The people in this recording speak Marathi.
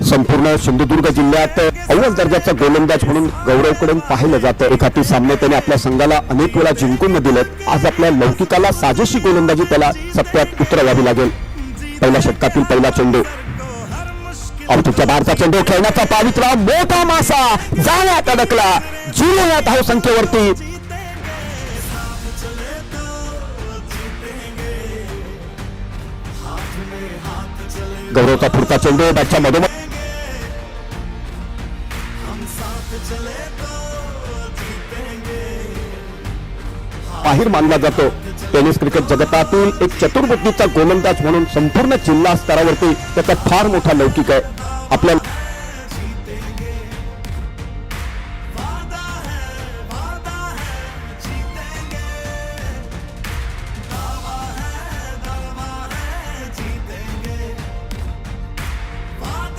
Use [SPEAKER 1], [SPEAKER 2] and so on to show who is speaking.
[SPEAKER 1] संपूर्ण सिंधुदुर्ग जिल्ह्यात अव्वल दर्जाचा गोलंदाज म्हणून गौरवकडे पाहिलं जातं। एखादी सामने त्याने आपल्या संघाला अनेक वेळा जिंकून दिलेत। आज आपल्या लौकिकाला साजेशी गोलंदाजी त्याला सत्यात उतरवावी लागेल। पहिल्या षटकातील पहिला चेंडू, ऑफच्या बाहेरचा चेंडू, खेळण्याचा पावित्रा, मोठा मासा जाळ्यात अडकला, जिल्ह्यात धावसंख्येवरती गौरवचा पुढचा चेंडू बॅटच्या मधोमध बाहेर मानला जातो। टेनिस क्रिकेट जगतातील एक चतुर्बुद्धीचा गोलंदाज म्हणून संपूर्ण जिल्हा स्तरावरती त्याचा फार मोठा लौकिक आहे। आपल्या